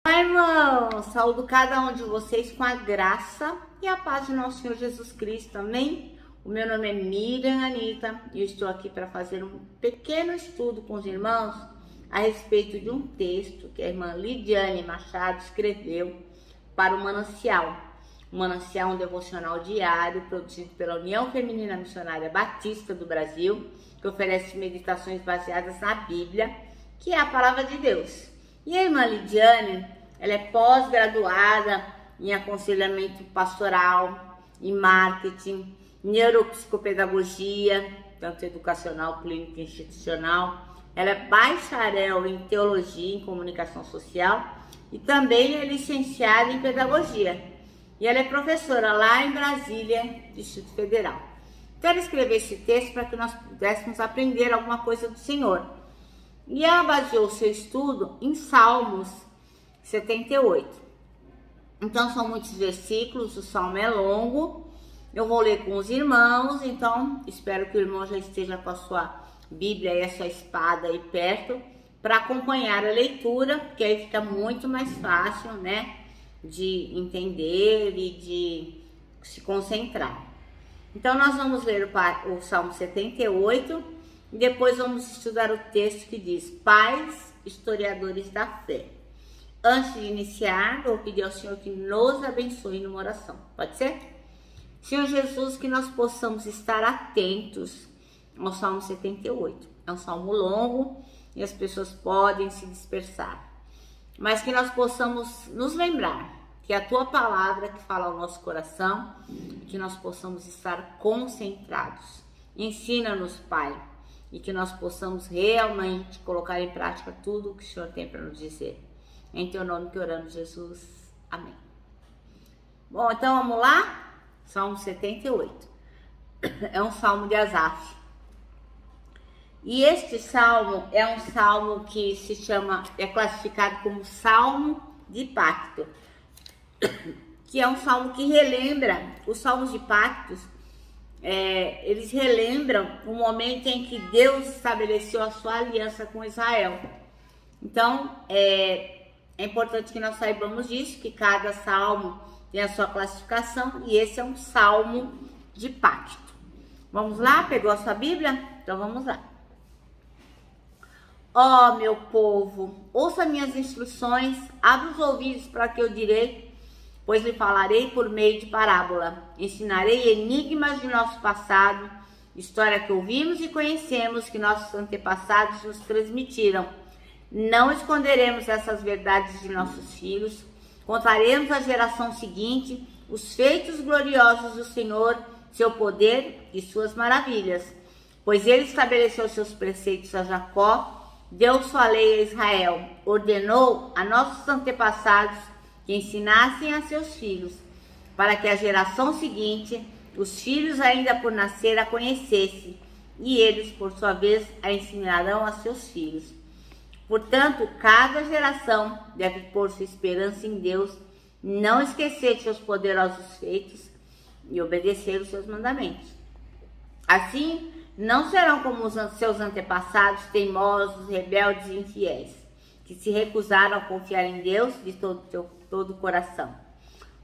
Olá, irmãos! Saúdo cada um de vocês com a graça e a paz de nosso Senhor Jesus Cristo, amém? O meu nome é Miriam Anita e eu estou aqui para fazer um pequeno estudo com os irmãos a respeito de um texto que a irmã Lidiane Machado escreveu para o Manancial. O Manancial é um devocional diário produzido pela União Feminina Missionária Batista do Brasil, que oferece meditações baseadas na Bíblia, que é a Palavra de Deus. E a irmã Lidiane, ela é pós-graduada em aconselhamento pastoral, em marketing, neuropsicopedagogia, tanto educacional, clínica e institucional. Ela é bacharel em teologia, em comunicação social e também é licenciada em pedagogia. E ela é professora lá em Brasília, Distrito Federal. Quero escrever esse texto para que nós pudéssemos aprender alguma coisa do Senhor. E ela baseou seu estudo em Salmos 78. Então são muitos versículos, o salmo é longo. Eu vou ler com os irmãos, então espero que o irmão já esteja com a sua Bíblia e a sua espada aí perto para acompanhar a leitura, porque aí fica muito mais fácil, né, de entender e de se concentrar. Então nós vamos ler o Salmo 78 e depois vamos estudar o texto que diz: Pais, historiadores da fé. Antes de iniciar, vou pedir ao Senhor que nos abençoe numa oração. Pode ser? Senhor Jesus, que nós possamos estar atentos ao Salmo 78. É um salmo longo e as pessoas podem se dispersar. Mas que nós possamos nos lembrar que é a Tua palavra que fala ao nosso coração, que nós possamos estar concentrados. Ensina-nos, Pai, e que nós possamos realmente colocar em prática tudo o que o Senhor tem para nos dizer. Em Teu nome que oramos, Jesus. Amém. Bom, então vamos lá? Salmo 78. É um salmo de Asaf. E este salmo é um salmo que é classificado como salmo de pacto, que é um salmo que relembra os salmos de pactos. Eles relembram o momento em que Deus estabeleceu a sua aliança com Israel. Então, é importante que nós saibamos disso, que cada salmo tem a sua classificação, e esse é um salmo de pacto. Vamos lá? Pegou a sua Bíblia? Então vamos lá. Ó, meu povo, ouça minhas instruções, abra os ouvidos para que eu direi, pois lhe falarei por meio de parábola. Ensinarei enigmas de nosso passado, história que ouvimos e conhecemos, que nossos antepassados nos transmitiram. Não esconderemos essas verdades de nossos filhos, contaremos à geração seguinte os feitos gloriosos do Senhor, seu poder e suas maravilhas. Pois ele estabeleceu seus preceitos a Jacó, deu sua lei a Israel, ordenou a nossos antepassados que ensinassem a seus filhos, para que a geração seguinte, os filhos ainda por nascer, a conhecessem, e eles, por sua vez, a ensinarão a seus filhos. Portanto, cada geração deve pôr sua esperança em Deus, não esquecer de seus poderosos feitos e obedecer os seus mandamentos. Assim, não serão como os seus antepassados, teimosos, rebeldes e infiéis, que se recusaram a confiar em Deus de todo o coração.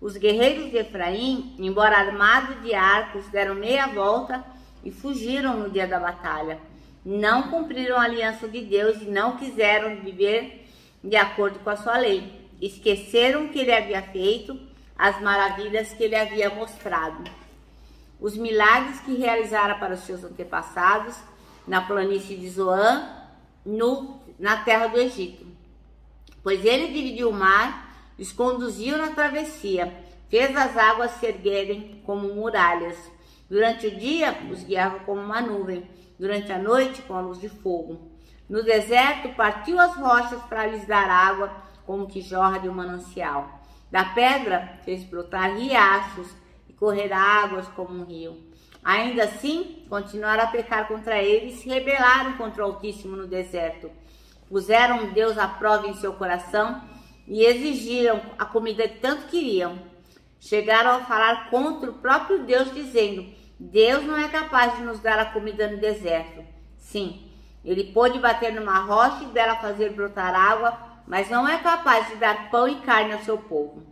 Os guerreiros de Efraim, embora armados de arcos, deram meia volta e fugiram no dia da batalha. Não cumpriram a aliança de Deus e não quiseram viver de acordo com a sua lei. Esqueceram o que ele havia feito, as maravilhas que ele havia mostrado. Os milagres que realizara para os seus antepassados na planície de Zoan, na terra do Egito. Pois ele dividiu o mar, os conduziu na travessia, fez as águas se erguerem como muralhas. Durante o dia os guiava como uma nuvem, durante a noite com a luz de fogo. No deserto partiu as rochas para lhes dar água, como que jorra de um manancial. Da pedra fez brotar riachos, correr águas como um rio. Ainda assim, continuaram a pecar contra ele e se rebelaram contra o Altíssimo no deserto. Puseram Deus à prova em seu coração e exigiram a comida que tanto queriam. Chegaram a falar contra o próprio Deus, dizendo: Deus não é capaz de nos dar a comida no deserto. Sim, ele pôde bater numa rocha e dela fazer brotar água mas não é capaz de dar pão e carne ao seu povo.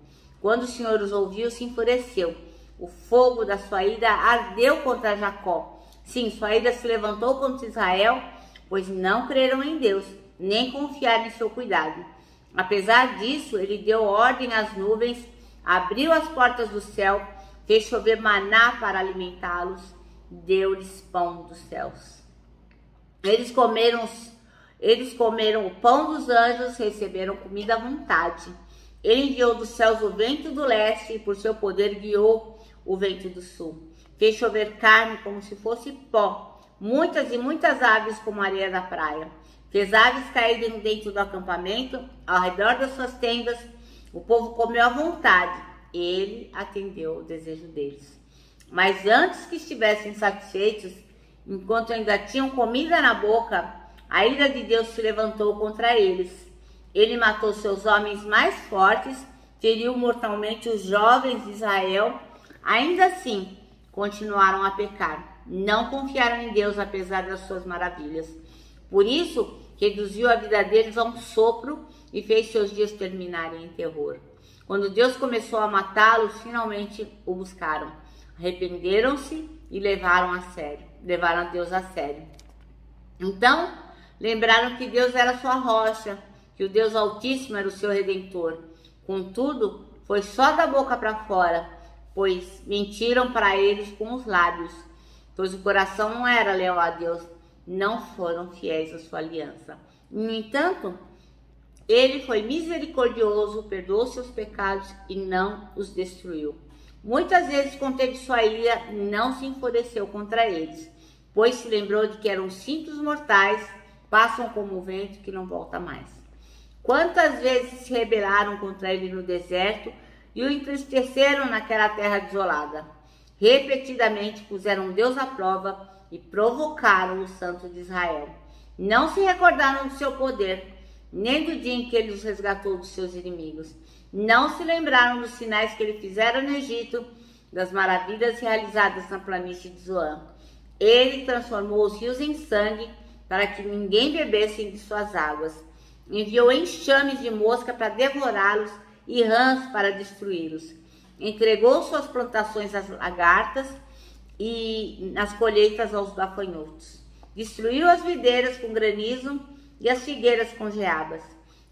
Quando o Senhor os ouviu, se enfureceu. O fogo da sua ira ardeu contra Jacó. Sim, sua ira se levantou contra Israel, pois não creram em Deus, nem confiaram em seu cuidado. Apesar disso, ele deu ordem às nuvens, abriu as portas do céu, fez chover maná para alimentá-los, deu-lhes pão dos céus. Eles comeram o pão dos anjos, receberam comida à vontade. Ele enviou dos céus o vento do leste e por seu poder guiou o vento do sul. Fez chover carne como se fosse pó, muitas e muitas aves como a areia da praia. Fez aves caírem dentro do acampamento, ao redor das suas tendas. O povo comeu à vontade. Ele atendeu o desejo deles. Mas antes que estivessem satisfeitos, enquanto ainda tinham comida na boca, a ira de Deus se levantou contra eles. Ele matou seus homens mais fortes, feriu mortalmente os jovens de Israel. Ainda assim, continuaram a pecar. Não confiaram em Deus, apesar das suas maravilhas. Por isso, reduziu a vida deles a um sopro e fez seus dias terminarem em terror. Quando Deus começou a matá-los, finalmente o buscaram. Arrependeram-se e levaram a Deus a sério. Então, lembraram que Deus era sua rocha, que o Deus Altíssimo era o seu Redentor. Contudo, foi só da boca para fora, pois mentiram para eles com os lábios, pois o coração não era leal a Deus, não foram fiéis à sua aliança. No entanto, ele foi misericordioso, perdoou seus pecados e não os destruiu. Muitas vezes conteve sua ira e não se enfureceu contra eles, pois se lembrou de que eram simples mortais, passam como o vento que não volta mais. Quantas vezes se rebelaram contra ele no deserto e o entristeceram naquela terra desolada. Repetidamente puseram Deus à prova e provocaram o Santo de Israel. Não se recordaram do seu poder, nem do dia em que ele os resgatou dos seus inimigos. Não se lembraram dos sinais que ele fizera no Egito, das maravilhas realizadas na planície de Zoan. Ele transformou os rios em sangue para que ninguém bebesse de suas águas. Enviou enxames de mosca para devorá-los e rãs para destruí-los. Entregou suas plantações às lagartas e as colheitas aos gafanhotos. Destruiu as videiras com granizo e as figueiras com geadas.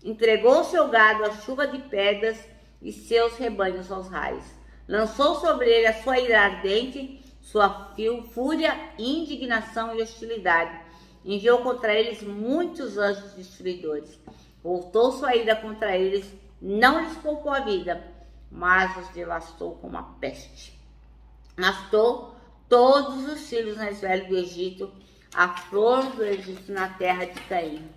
Entregou seu gado à chuva de pedras e seus rebanhos aos raios. Lançou sobre ele a sua ira ardente, sua fúria, indignação e hostilidade. Enviou contra eles muitos anjos destruidores. Voltou sua ira contra eles, não lhes poupou a vida, mas os devastou como a peste. Matou todos os filhos mais velhos do Egito, a flor do Egito na terra de Caim.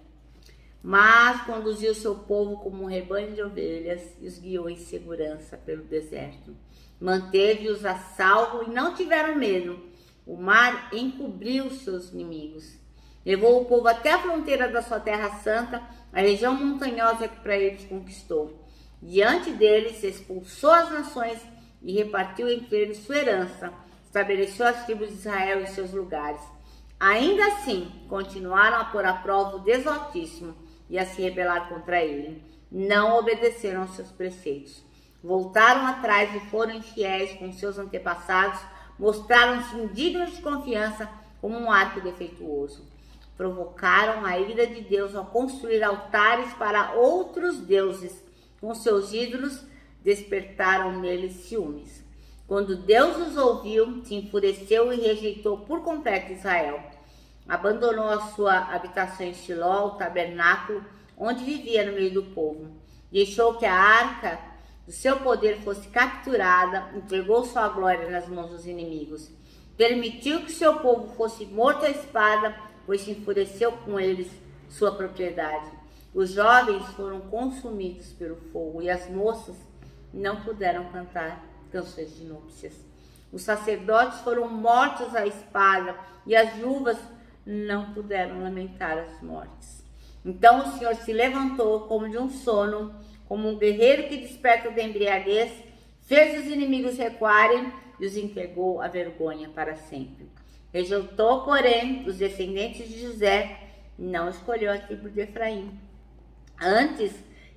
Mas conduziu seu povo como um rebanho de ovelhas e os guiou em segurança pelo deserto. Manteve-os a salvo e não tiveram medo. O mar encobriu seus inimigos. Levou o povo até a fronteira da sua terra santa, a região montanhosa que para eles conquistou. Diante deles, expulsou as nações e repartiu entre eles sua herança. Estabeleceu as tribos de Israel em seus lugares. Ainda assim, continuaram a pôr à prova o Deus Altíssimo e a se rebelar contra ele. Não obedeceram aos seus preceitos. Voltaram atrás e foram infiéis com seus antepassados. Mostraram-se indignos de confiança como um arco defeituoso. Provocaram a ira de Deus ao construir altares para outros deuses. Com seus ídolos, despertaram neles ciúmes. Quando Deus os ouviu, se enfureceu e rejeitou por completo Israel. Abandonou a sua habitação em Siló, o tabernáculo, onde vivia no meio do povo. Deixou que a arca do seu poder fosse capturada, entregou sua glória nas mãos dos inimigos. Permitiu que seu povo fosse morto à espada, pois se enfureceu com eles sua propriedade. Os jovens foram consumidos pelo fogo e as moças não puderam cantar canções de núpcias. Os sacerdotes foram mortos à espada e as viúvas não puderam lamentar as mortes. Então o Senhor se levantou como de um sono, como um guerreiro que desperta da embriaguez, fez os inimigos recuarem e os entregou à vergonha para sempre. Rejeitou, porém, os descendentes de José, não escolheu a tribo de Efraim. Antes,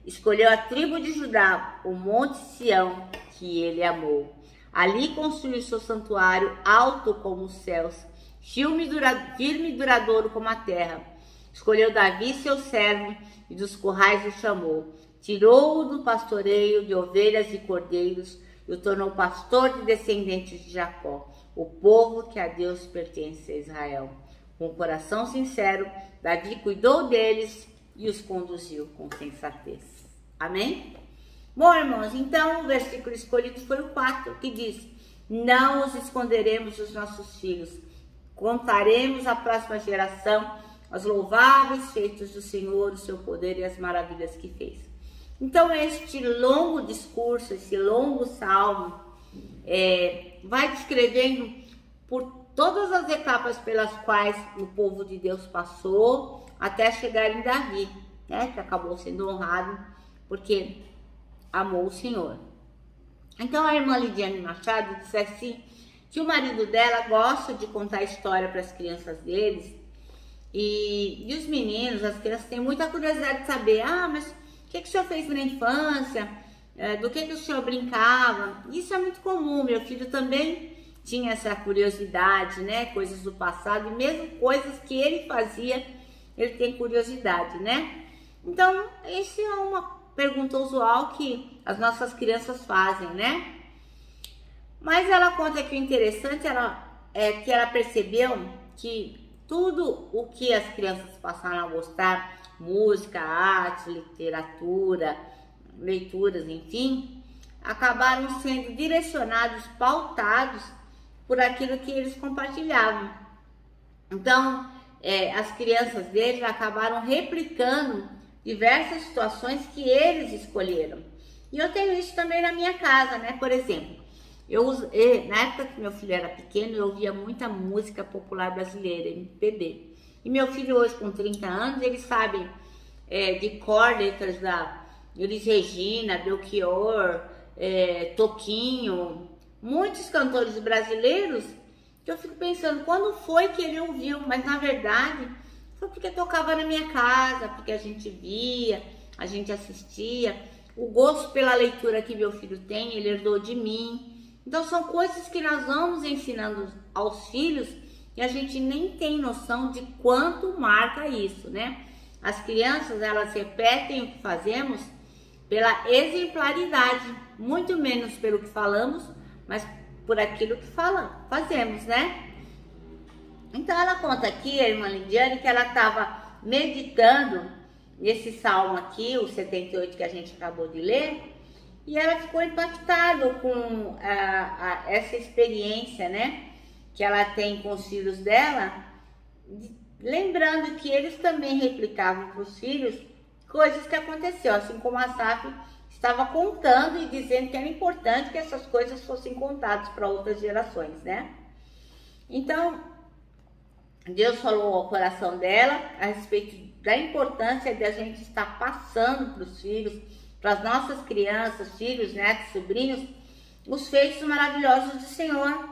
Escolheu a tribo de Judá, o monte Sião, que ele amou. Ali construiu seu santuário, alto como os céus, firme e duradouro como a terra. Escolheu Davi, seu servo, e dos currais o chamou. Tirou-o do pastoreio de ovelhas e cordeiros e o tornou pastor de descendentes de Jacó, o povo que a Deus pertence, a Israel. Com o coração sincero, Davi cuidou deles e os conduziu com sensatez. Amém? Bom, irmãos, então o versículo escolhido foi o 4, que diz: não os esconderemos dos nossos filhos, contaremos à próxima geração os louváveis feitos do Senhor, o seu poder e as maravilhas que fez. Então, este longo discurso, esse longo salmo, vai descrevendo por todas as etapas pelas quais o povo de Deus passou até chegar em Davi, né, que acabou sendo honrado porque amou o Senhor. Então, a irmã Lidiane Machado disse assim, que o marido dela gosta de contar história para as crianças deles, e os meninos, as crianças têm muita curiosidade de saber, mas o que o senhor fez na infância? Do que o senhor brincava? Isso é muito comum, meu filho também tinha essa curiosidade, né? Coisas do passado, e mesmo coisas que ele fazia, ele tem curiosidade, né? Então, essa é uma pergunta usual que as nossas crianças fazem, né? Mas ela conta que o interessante é que ela percebeu que tudo o que as crianças passaram a gostar, música, arte, literatura, leituras, enfim, acabaram sendo direcionados, pautados por aquilo que eles compartilhavam. Então, as crianças deles acabaram replicando diversas situações que eles escolheram. E eu tenho isso também na minha casa, né? Por exemplo, na época que meu filho era pequeno, eu ouvia muita música popular brasileira, MPB. E meu filho hoje, com 30 anos, ele sabe de cor letras da Elis Regina, Belchior, Toquinho, muitos cantores brasileiros, que eu fico pensando, quando foi que ele ouviu? Mas na verdade, foi porque tocava na minha casa, porque a gente via, a gente assistia. O gosto pela leitura que meu filho tem, ele herdou de mim. Então são coisas que nós vamos ensinando aos filhos e a gente nem tem noção de quanto marca isso, né? As crianças, elas repetem o que fazemos pela exemplaridade, muito menos pelo que falamos, mas por aquilo que fazemos, né? Então ela conta aqui, a irmã Lidiane, que ela estava meditando nesse salmo aqui, o 78 que a gente acabou de ler, e ela ficou impactada com essa experiência, né, que ela tem com os filhos dela, lembrando que eles também replicavam para os filhos coisas que aconteceu, assim como a Asaf estava contando e dizendo que era importante que essas coisas fossem contadas para outras gerações, né? Então, Deus falou ao coração dela a respeito da importância de a gente estar passando para os filhos, para as nossas crianças, filhos, netos, sobrinhos, os feitos maravilhosos do Senhor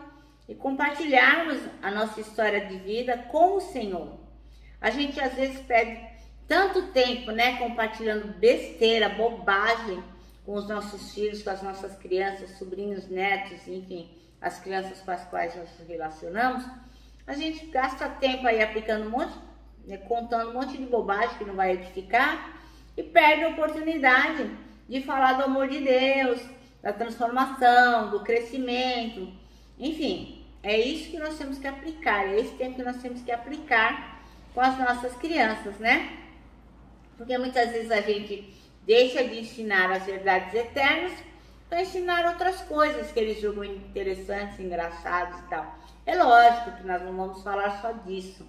e compartilharmos a nossa história de vida com o Senhor. A gente às vezes perde tanto tempo, né, compartilhando besteira, bobagem com os nossos filhos, com as nossas crianças, sobrinhos, netos, enfim, as crianças com as quais nós nos relacionamos. A gente gasta tempo aí aplicando contando um monte de bobagem que não vai edificar, e perde a oportunidade de falar do amor de Deus, da transformação, do crescimento. Enfim, é isso que nós temos que aplicar, é esse tempo que nós temos que aplicar com as nossas crianças, né? Porque muitas vezes a gente deixa de ensinar as verdades eternas para ensinar outras coisas que eles julgam interessantes, engraçados e tal. É lógico que nós não vamos falar só disso,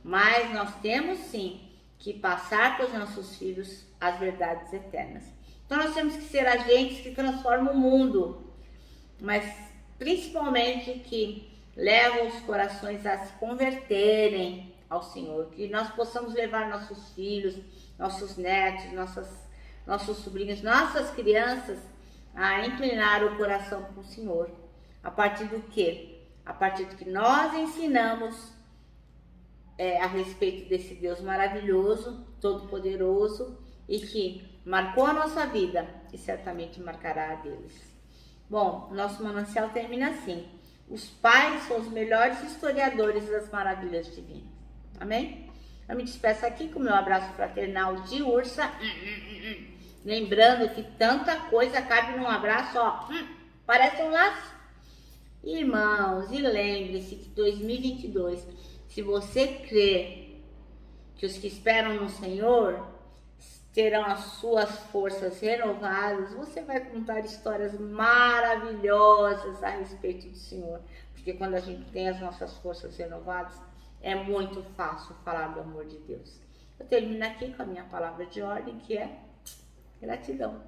mas nós temos sim que passar para os nossos filhos as verdades eternas. Então nós temos que ser agentes que transformam o mundo, mas principalmente que levam os corações a se converterem ao Senhor, que nós possamos levar nossos filhos, nossos netos, nossos sobrinhos, nossas crianças a inclinar o coração para o Senhor. A partir do quê? A partir do que nós ensinamos a respeito desse Deus maravilhoso, todo-poderoso, e que marcou a nossa vida e certamente marcará a deles. Bom, nosso manancial termina assim: os pais são os melhores historiadores das maravilhas divinas. Amém? Eu me despeço aqui com o meu abraço fraternal de ursa. Lembrando que tanta coisa cabe num abraço, ó. Parece um laço. Irmãos, e lembre-se que 2022, se você crer que os que esperam no Senhor terão as suas forças renovadas, você vai contar histórias maravilhosas a respeito do Senhor. Porque quando a gente tem as nossas forças renovadas, é muito fácil falar do amor de Deus. Eu termino aqui com a minha palavra de ordem, que é gratidão.